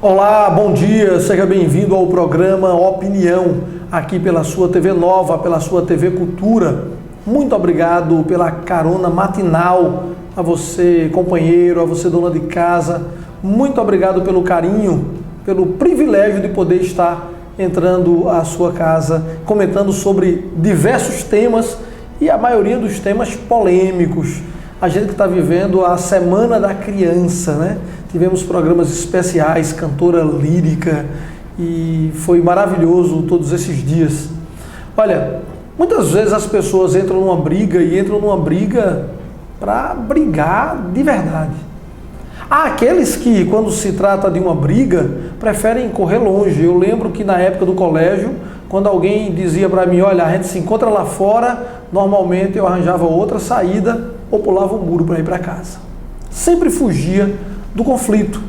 Olá, bom dia, seja bem-vindo ao programa Opinião, aqui pela sua TV Nova, pela sua TV Cultura. Muito obrigado pela carona matinal, a você companheiro, a você dona de casa. Muito obrigado pelo carinho, pelo privilégio de poder estar entrando à sua casa, comentando sobre diversos temas e a maioria dos temas polêmicos. A gente que está vivendo a Semana da Criança, né? Tivemos programas especiais, cantora lírica, e foi maravilhoso todos esses dias. Olha, muitas vezes as pessoas entram numa briga para brigar de verdade. Há aqueles que, quando se trata de uma briga, preferem correr longe. Eu lembro que na época do colégio, quando alguém dizia para mim, olha, a gente se encontra lá fora, normalmente eu arranjava outra saída ou pulava um muro para ir para casa. Sempre fugia do conflito.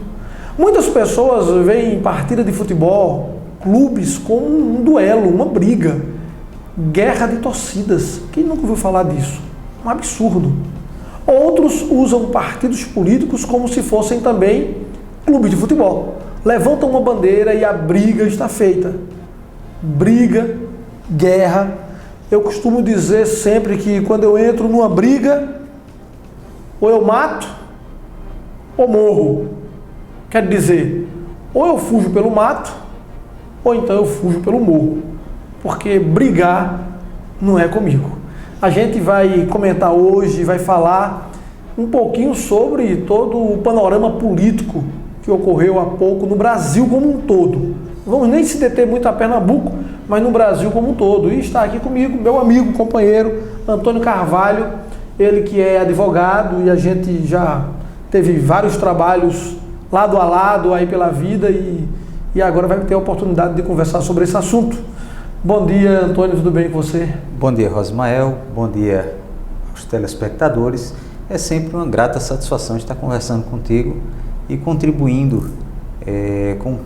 Muitas pessoas veem partida de futebol, clubes, como um duelo, uma briga, guerra de torcidas. Quem nunca ouviu falar disso? Um absurdo. Outros usam partidos políticos como se fossem também clubes de futebol. Levantam uma bandeira e a briga está feita. Briga, guerra. Eu costumo dizer sempre que quando eu entro numa briga, ou eu mato, ou morro. Quer dizer, ou eu fujo pelo mato, ou então eu fujo pelo morro. Porque brigar não é comigo. A gente vai comentar hoje, vai falar um pouquinho sobre todo o panorama político que ocorreu há pouco no Brasil como um todo. Não vamos nem se deter muito a Pernambuco, mas no Brasil como um todo. E está aqui comigo meu amigo, companheiro, Antônio Carvalho, ele que é advogado e a gente já teve vários trabalhos lado a lado aí pela vida e agora vai ter a oportunidade de conversar sobre esse assunto. Bom dia, Antônio, tudo bem com você? Bom dia, Rosmael, bom dia aos telespectadores. É sempre uma grata satisfação estar conversando contigo e contribuindo com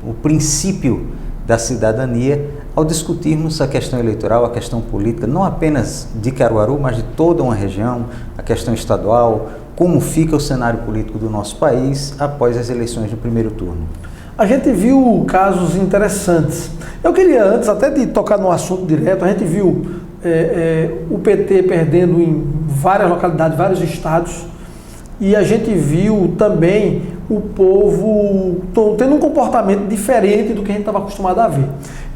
o princípio da cidadania ao discutirmos a questão eleitoral, a questão política, não apenas de Caruaru, mas de toda uma região, a questão estadual, como fica o cenário político do nosso país após as eleições do primeiro turno. A gente viu casos interessantes. Eu queria, antes até de tocar no assunto direto, a gente viu o PT perdendo em várias localidades, vários estados, e a gente viu também o povo tendo um comportamento diferente do que a gente estava acostumado a ver.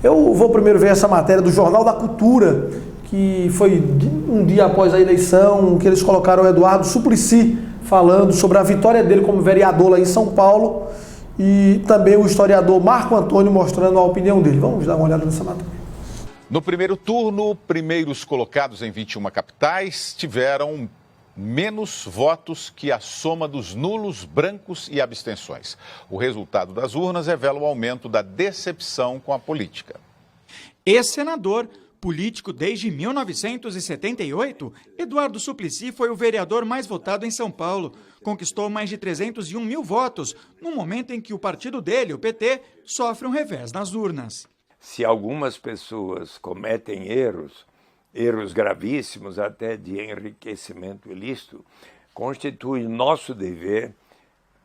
Eu vou primeiro ver essa matéria do Jornal da Cultura, que foi um dia após a eleição, que eles colocaram o Eduardo Suplicy falando sobre a vitória dele como vereador lá em São Paulo, e também o historiador Marco Antônio mostrando a opinião dele. Vamos dar uma olhada nessa matéria. No primeiro turno, primeiros colocados em 21 capitais tiveram menos votos que a soma dos nulos, brancos e abstenções. O resultado das urnas revela o aumento da decepção com a política. Ex-senador, político desde 1978, Eduardo Suplicy foi o vereador mais votado em São Paulo. Conquistou mais de 301 mil votos, no momento em que o partido dele, o PT, sofre um revés nas urnas. Se algumas pessoas cometem erros gravíssimos, até de enriquecimento ilícito, constitui nosso dever,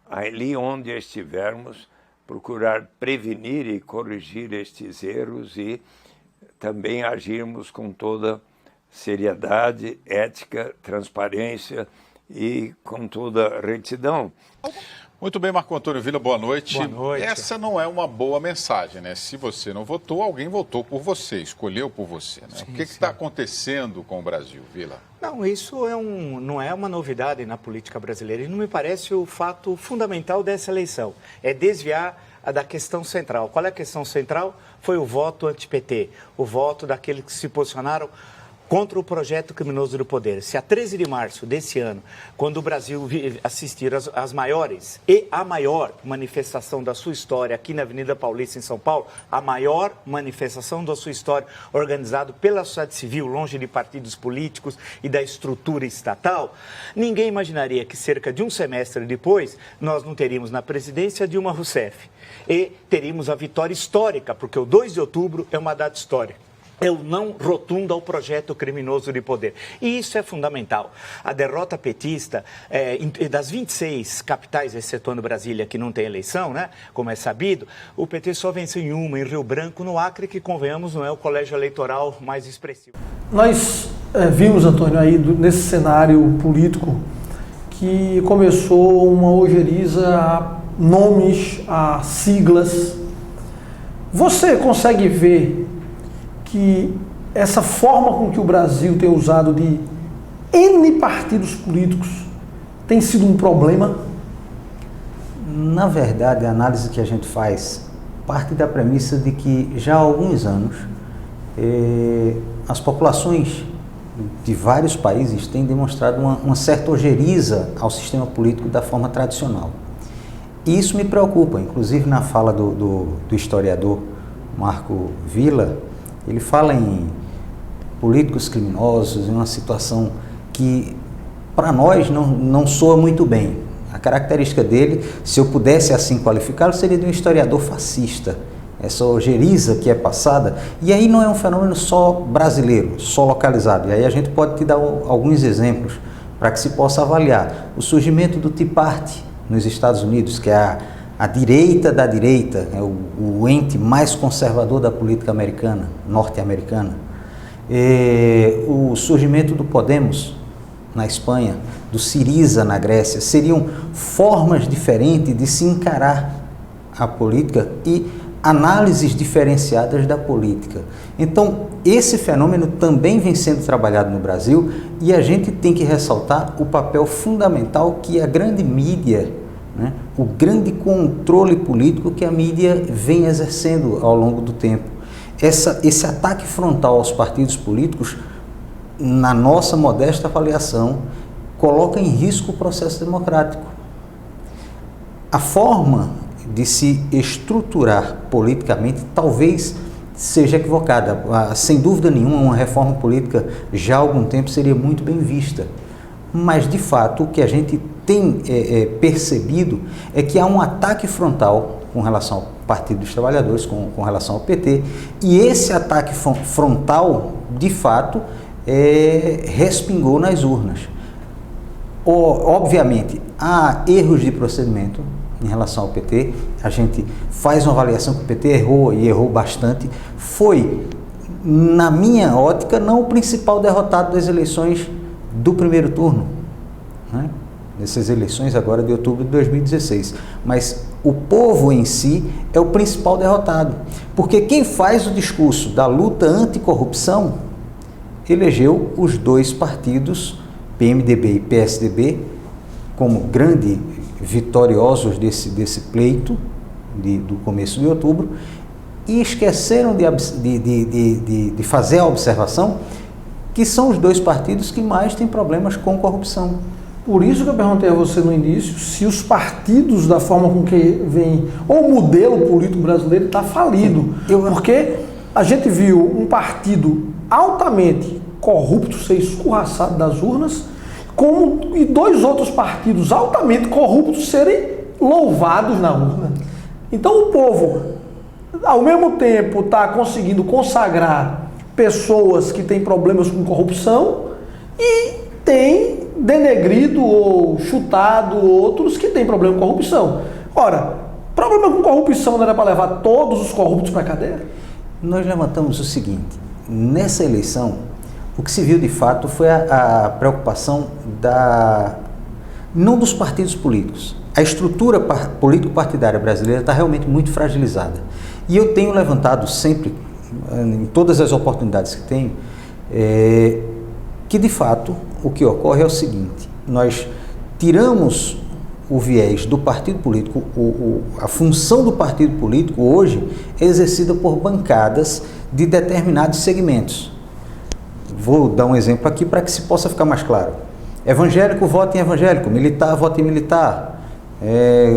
ali onde estivermos, procurar prevenir e corrigir estes erros e também agirmos com toda seriedade, ética, transparência e com toda retidão. Muito bem, Marco Antônio Villa, boa noite. Boa noite. Essa não é uma boa mensagem, né? Se você não votou, alguém votou por você, escolheu por você, né? Sim, o que está acontecendo com o Brasil, Villa? Não, isso não é uma novidade na política brasileira e não me parece o fato fundamental dessa eleição. É desviar da questão central. Qual é a questão central? Foi o voto anti-PT, o voto daqueles que se posicionaram contra o projeto criminoso do poder. Se a 13 de março desse ano, quando o Brasil assistir às maiores e a maior manifestação da sua história aqui na Avenida Paulista, em São Paulo, a maior manifestação da sua história organizada pela sociedade civil, longe de partidos políticos e da estrutura estatal, ninguém imaginaria que cerca de um semestre depois nós não teríamos na presidência Dilma Rousseff e teríamos a vitória histórica, porque o 2 de outubro é uma data histórica. é o não rotundo ao projeto criminoso de poder. E isso é fundamental. A derrota petista, das 26 capitais, excetuando Brasília, que não tem eleição, né, como é sabido, o PT só venceu em uma, em Rio Branco, no Acre, que, convenhamos, não é o colégio eleitoral mais expressivo. Nós vimos, Antônio, aí nesse cenário político que começou uma ojeriza a nomes, a siglas. Você consegue ver que essa forma com que o Brasil tem usado de N partidos políticos tem sido um problema? Na verdade, a análise que a gente faz parte da premissa de que já há alguns anos as populações de vários países têm demonstrado uma certa ojeriza ao sistema político da forma tradicional. E isso me preocupa, inclusive na fala do historiador Marco Villa. Ele fala em políticos criminosos, em uma situação que, para nós, não soa muito bem. A característica dele, se eu pudesse assim qualificá-lo, seria de um historiador fascista. Essa ojeriza que é passada, e aí não é um fenômeno só brasileiro, só localizado. E aí a gente pode te dar alguns exemplos para que se possa avaliar. O surgimento do Tea Party nos Estados Unidos, que é a direita da direita, é o ente mais conservador da política americana, norte-americana. O surgimento do Podemos na Espanha, do Syriza na Grécia, seriam formas diferentes de se encarar a política e análises diferenciadas da política. Então, esse fenômeno também vem sendo trabalhado no Brasil e a gente tem que ressaltar o papel fundamental que a grande mídia, né, o grande controle político que a mídia vem exercendo ao longo do tempo. Esse ataque frontal aos partidos políticos, na nossa modesta avaliação, coloca em risco o processo democrático. A forma de se estruturar politicamente talvez seja equivocada. Sem dúvida nenhuma, uma reforma política já há algum tempo seria muito bem vista. Mas, de fato, o que a gente tem percebido é que há um ataque frontal com relação ao Partido dos Trabalhadores, com relação ao PT, e esse ataque frontal, de fato, respingou nas urnas. Obviamente, há erros de procedimento em relação ao PT, a gente faz uma avaliação que o PT errou e errou bastante, foi, na minha ótica, não o principal derrotado das eleições do primeiro turno, né? Nessas eleições agora de outubro de 2016, mas o povo em si é o principal derrotado, porque quem faz o discurso da luta anticorrupção elegeu os dois partidos, PMDB e PSDB, como grandes vitoriosos desse pleito do começo de outubro, e esqueceram de fazer a observação que são os dois partidos que mais têm problemas com corrupção. Por isso que eu perguntei a você no início se os partidos, da forma com que vem, ou o modelo político brasileiro está falido. Porque a gente viu um partido altamente corrupto ser escorraçado das urnas, e dois outros partidos altamente corruptos serem louvados na urna. Então o povo, ao mesmo tempo, está conseguindo consagrar pessoas que têm problemas com corrupção e tem denegrido ou chutado outros que têm problema com corrupção. Ora, problema com corrupção não era para levar todos os corruptos para a cadeia? Nós levantamos o seguinte: nessa eleição, o que se viu de fato foi a preocupação não dos partidos políticos. A estrutura político-partidária brasileira está realmente muito fragilizada. E eu tenho levantado sempre, em todas as oportunidades que tenho, que de fato o que ocorre é o seguinte: nós tiramos o viés do partido político, a função do partido político hoje é exercida por bancadas de determinados segmentos. Vou dar um exemplo aqui para que se possa ficar mais claro. Evangélico vota em evangélico, militar vota em militar,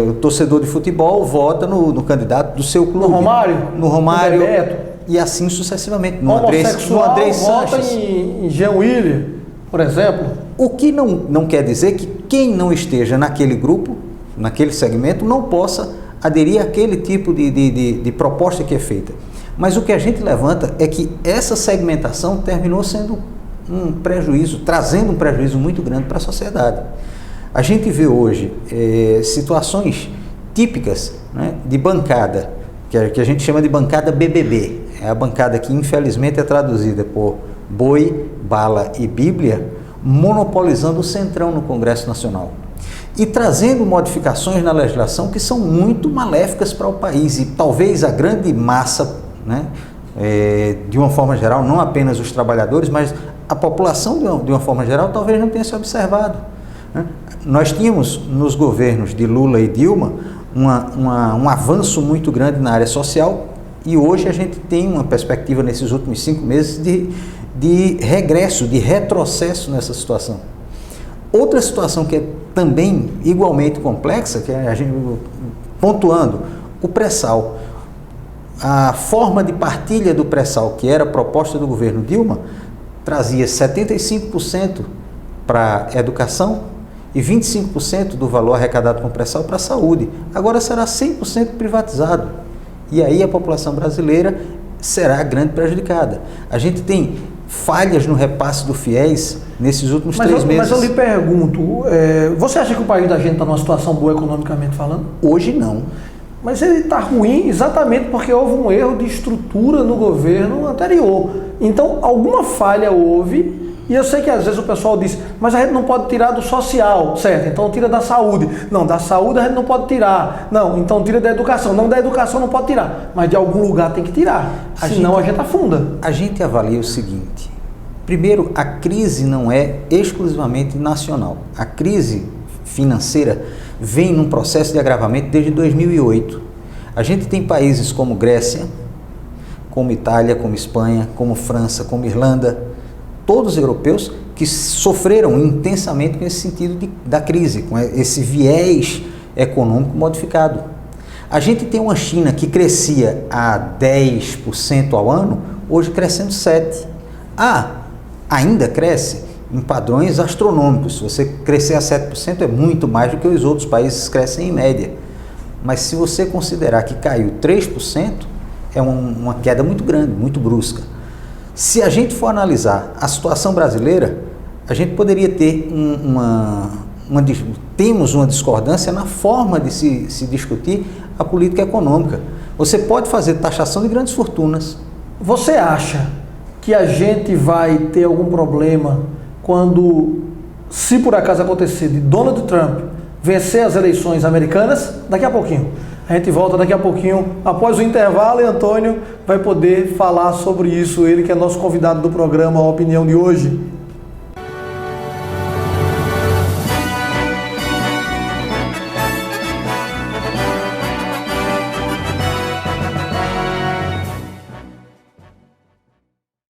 o torcedor de futebol vota no candidato do seu clube. No Romário, e assim sucessivamente. No André vota em Jean William, por exemplo. O que não quer dizer que quem não esteja naquele grupo, naquele segmento, não possa aderir àquele tipo de proposta que é feita. Mas o que a gente levanta é que essa segmentação terminou sendo um prejuízo, trazendo um prejuízo muito grande para a sociedade. A gente vê hoje situações típicas, né, de bancada, que a gente chama de bancada BBB. É a bancada que infelizmente é traduzida por boi, bala e bíblia, monopolizando o centrão no Congresso Nacional. E trazendo modificações na legislação que são muito maléficas para o país. E talvez a grande massa, né, de uma forma geral, não apenas os trabalhadores, mas a população de uma forma geral, talvez não tenha se observado, né? Nós tínhamos nos governos de Lula e Dilma um avanço muito grande na área social, e hoje a gente tem uma perspectiva nesses últimos 5 meses de regresso, de retrocesso nessa situação. Outra situação que é também igualmente complexa, que a gente pontuando, o pré-sal. A forma de partilha do pré-sal que era proposta do governo Dilma trazia 75% para a educação e 25% do valor arrecadado com pré-sal para a saúde. Agora será 100% privatizado. E aí a população brasileira será a grande prejudicada. A gente tem falhas no repasse do FIES nesses últimos 3 meses. Mas eu lhe pergunto, você acha que o país da gente está numa situação boa economicamente falando? Hoje não. Mas ele está ruim exatamente porque houve um erro de estrutura no governo anterior. Então, alguma falha houve, e eu sei que às vezes o pessoal diz, mas a gente não pode tirar do social, certo? Então tira da saúde. Não, da saúde a gente não pode tirar. Não, então tira da educação. Não, da educação não pode tirar. Mas de algum lugar tem que tirar, senão a gente afunda. A gente avalia o seguinte: primeiro, a crise não é exclusivamente nacional. A crise financeira vem num processo de agravamento desde 2008. A gente tem países como Grécia, como Itália, como Espanha, como França, como Irlanda, todos europeus que sofreram intensamente com esse sentido da crise, com esse viés econômico modificado. A gente tem uma China que crescia a 10% ao ano, hoje crescendo 7%. Ainda cresce em padrões astronômicos. Se você crescer a 7% é muito mais do que os outros países crescem em média. Mas se você considerar que caiu 3%, é uma queda muito grande, muito brusca. Se a gente for analisar a situação brasileira, a gente poderia ter temos uma discordância na forma de se discutir a política econômica. Você pode fazer taxação de grandes fortunas. Você acha que a gente vai ter algum problema quando, se por acaso acontecer, de Donald Trump vencer as eleições americanas? Daqui a pouquinho. A gente volta daqui a pouquinho, após o intervalo, e Antônio vai poder falar sobre isso, ele que é nosso convidado do programa A Opinião de hoje.